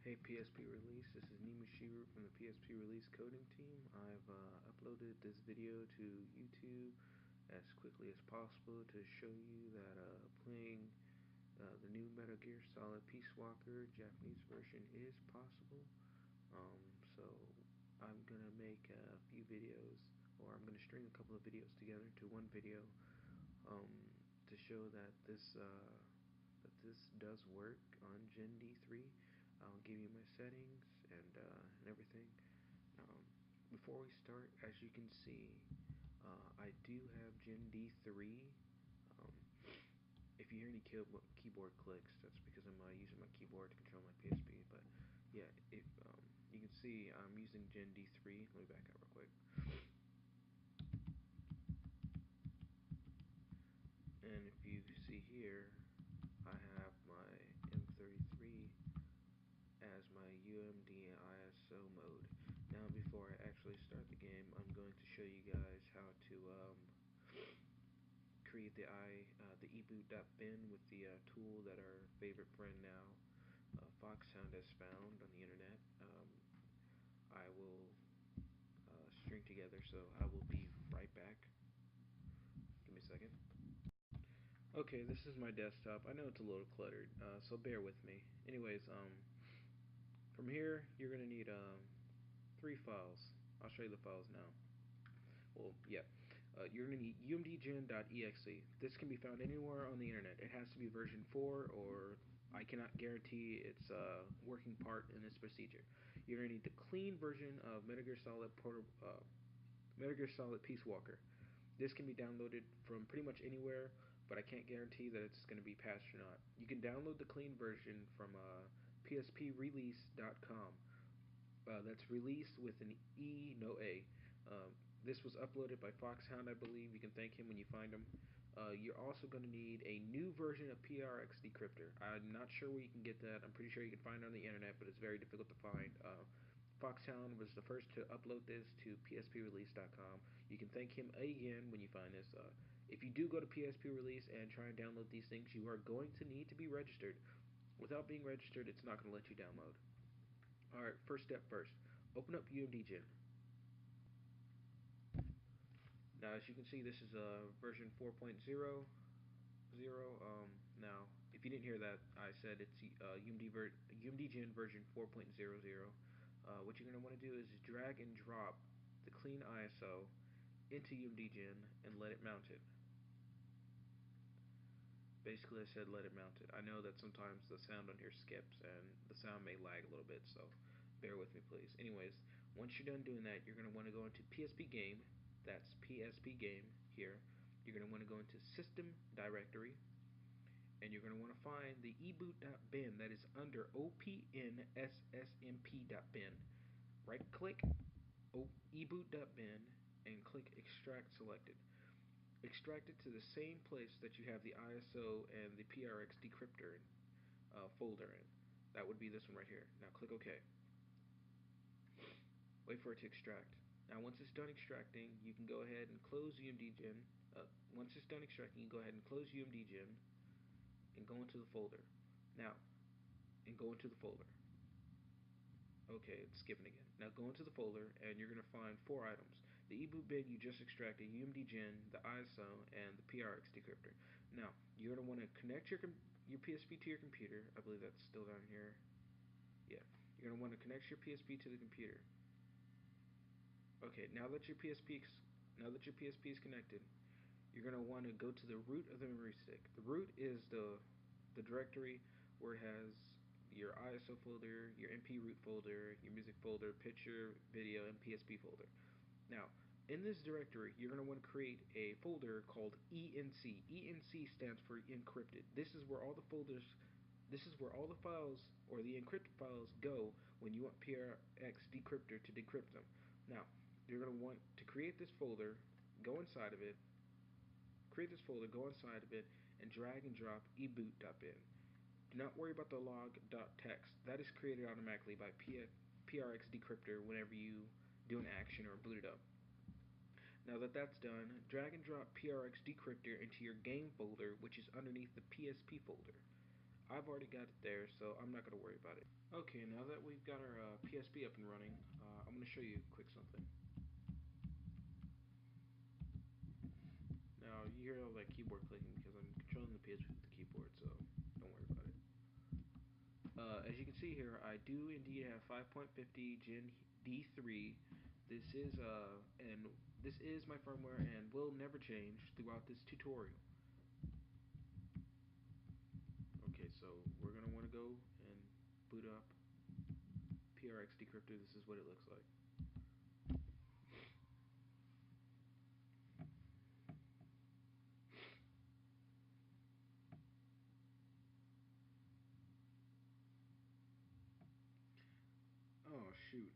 Hey PSP Release, this is Nimushiru from the PSP Release coding team. I've uploaded this video to YouTube as quickly as possible to show you that playing the new Metal Gear Solid Peace Walker Japanese version is possible. So I'm gonna make a few videos, or I'm gonna string a couple of videos together to one video um, to show that this does work on Gen D3. I'll give you my settings and everything. Um, Before we start, as you can see, I do have Gen D3. Um, if you hear any keyboard clicks, that's because I'm using my keyboard to control my PSP. But yeah, you can see I'm using Gen D3. Let me back up real quick. And if you see here, I have my M33 as my UMD ISO mode. Now before I actually start the game, I'm going to show you guys how to create the eboot.bin with the tool that our favorite friend now, Foxhound, has found on the internet. I will string together, so I will be right back. Give me a second. Okay, this is my desktop. I know it's a little cluttered, so bear with me. Anyways, from here, you're going to need 3 files. I'll show you the files now. Well, yeah. You're going to need umdgen.exe. This can be found anywhere on the internet. It has to be version 4, or I cannot guarantee its working part in this procedure. You're going to need the clean version of Metal Gear Solid Peace Walker. This can be downloaded from pretty much anywhere, but I can't guarantee that it's going to be patched or not. You can download the clean version from psprelease.com. That's release with an E, no A. This was uploaded by Foxhound, I believe. You can thank him when you find him. You're also going to need a new version of prxdecrypter. I'm not sure where you can get that. I'm pretty sure you can find it on the internet, but it's very difficult to find. Foxhound was the first to upload this to psprelease.com. You can thank him again when you find this. If you do go to PSP Release and try and download these things, you are going to need to be registered. Without being registered, it's not going to let you download. Alright, first step first. Open up UMDgen. Now, as you can see, this is version 4.0. Now, if you didn't hear that, I said it's UMDgen version 4.00. What you're going to want to do is drag and drop the clean ISO into UMDgen and let it mount it. Basically, I said let it mount it. I know that sometimes the sound on here skips and the sound may lag a little bit, so bear with me, please. Anyways, once you're done doing that, you're going to want to go into PSP Game. That's PSP Game here. You're going to want to go into System Directory, and you're going to want to find the eboot.bin that is under opnssmp.bin. Right click eboot.bin and click Extract Selected. Extract it to the same place that you have the ISO and the prxdecrypter folder in. That would be this one right here. Now click OK. Wait for it to extract. Now once it's done extracting, you can go ahead and close UMDgen. Once it's done extracting, you can go ahead and close UMDgen and go into the folder. Now, and go into the folder. Okay, it's skipping again. Now go into the folder and you're going to find 4 items. The eboot bin you just extracted, UMDgen, the ISO, and the prxdecrypter. Now, you're going to want to connect your PSP to your computer. I believe that's still down here. Yeah. You're going to want to connect your PSP to the computer. Okay, now that your PSP is connected, you're going to want to go to the root of the memory stick. The root is the directory where it has your ISO folder, your MP root folder, your music folder, picture, video, and PSP folder. Now, in this directory, you're going to want to create a folder called ENC. ENC stands for encrypted. This is where all the files, or the encrypted files, go when you want prxdecrypter to decrypt them. Now, you're going to want to create this folder, go inside of it, and drag and drop eboot.bin. Do not worry about the log.txt. That is created automatically by prxdecrypter whenever you do an action or boot it up. Now that that's done, drag and drop prxdecrypter into your game folder, which is underneath the PSP folder. I've already got it there, so I'm not going to worry about it. Okay, now that we've got our PSP up and running, I'm going to show you quick something. Now, you hear all that keyboard clicking because I'm controlling the PSP with the keyboard, so don't worry about it. As you can see here, I do indeed have 5.50 Gen D3. This is and this is my firmware and will never change throughout this tutorial. Okay, so we're gonna want to go and boot up prxdecrypter. This is what it looks like. Oh shoot.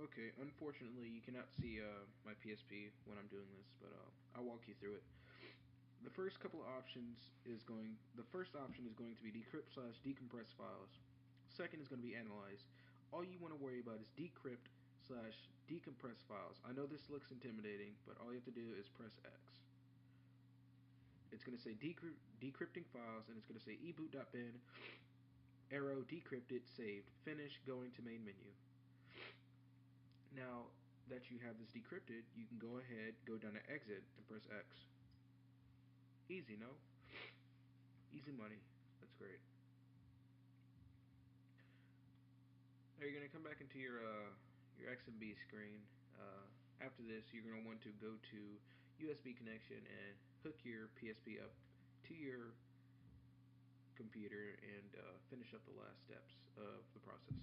Okay, unfortunately you cannot see my PSP when I'm doing this, but I'll walk you through it. The first couple of options is going. The first option is going to be decrypt slash decompress files. Second is going to be analyze. All you want to worry about is decrypt slash decompress files. I know this looks intimidating, but all you have to do is press X. It's going to say decrypting files, and it's going to say eboot.bin arrow decrypted saved finish going to main menu. Now that you have this decrypted, you can go ahead, go down to exit, and press X. Easy, no? Easy money. That's great. Now you're going to come back into your XMB screen. After this, you're going to want to go to USB connection and hook your PSP up to your computer and finish up the last steps of the process.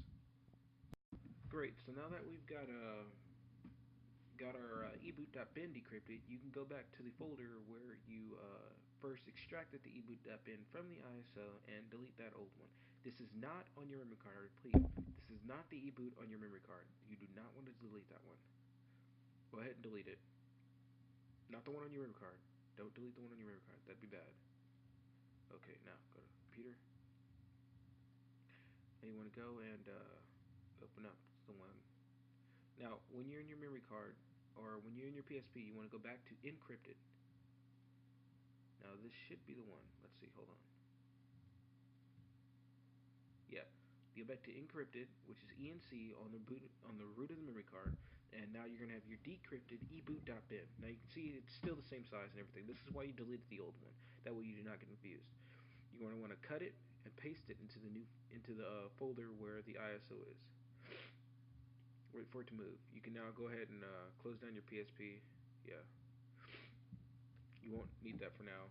Great. So now that we've got our eboot.bin decrypted, you can go back to the folder where you first extracted the eboot.bin from the ISO and delete that old one. This is not on your memory card, I repeat. This is not the eboot on your memory card. You do not want to delete that one. Go ahead and delete it. Not the one on your memory card. Don't delete the one on your memory card. That'd be bad. Okay, now go to computer. And you want to go and open up the one. Now, when you're in your memory card, or when you're in your PSP, you want to go back to encrypted. Now, this should be the one. Let's see, hold on. Yeah, go back to encrypted, which is ENC on the root of the memory card, and now you're gonna have your decrypted eboot.bin. Now you can see it's still the same size and everything. This is why you deleted the old one. That way you do not get confused. You're gonna want to cut it and paste it into the folder where the ISO is. Wait for it to move. You can now go ahead and close down your PSP. Yeah, you won't need that for now.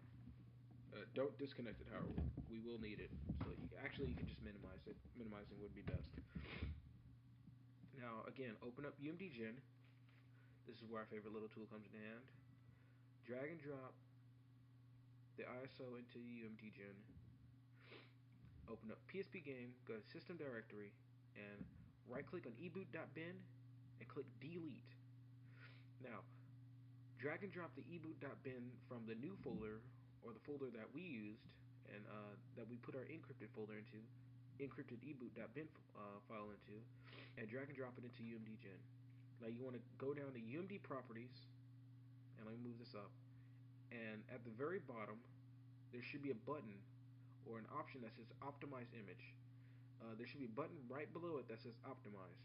Don't disconnect it, however. We will need it. So you can just minimize it. Minimizing would be best. Now, again, open up UMDGen. This is where our favorite little tool comes in hand. Drag and drop the ISO into UMDGen. Open up PSP game, go to System Directory, and right-click on eboot.bin and click Delete. Now, drag and drop the eboot.bin from the new folder, or the folder that we used, and that we put our encrypted folder into, encrypted eboot.bin file into, and drag and drop it into UMDGen. Now you want to go down to UMD properties, and let me move this up, and at the very bottom there should be a button or an option that says optimize image. There should be a button right below it that says optimize.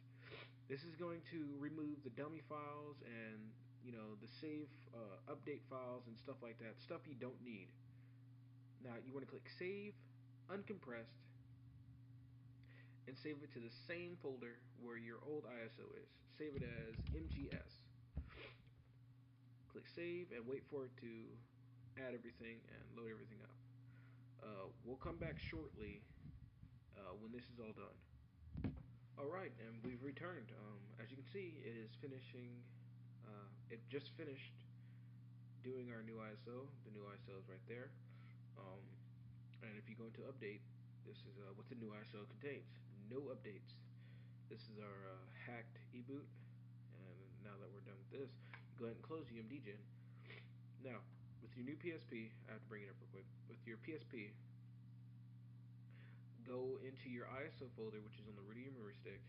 This is going to remove the dummy files and the save update files and stuff like that, stuff you don't need. Now you want to click save uncompressed and save it to the same folder where your old ISO is. Save it as MGS. Click save and wait for it to add everything and load everything up. We'll come back shortly when this is all done. Alright, and we've returned. As you can see, it is finishing. It just finished doing our new ISO. The new ISO is right there. And if you go into update, this is what the new ISO contains. No updates. This is our hacked eboot. And now that we're done with this, go ahead and close UMDGen. Now, with your new PSP, I have to bring it up real quick. With your PSP, go into your ISO folder, which is on the root of your memory stick.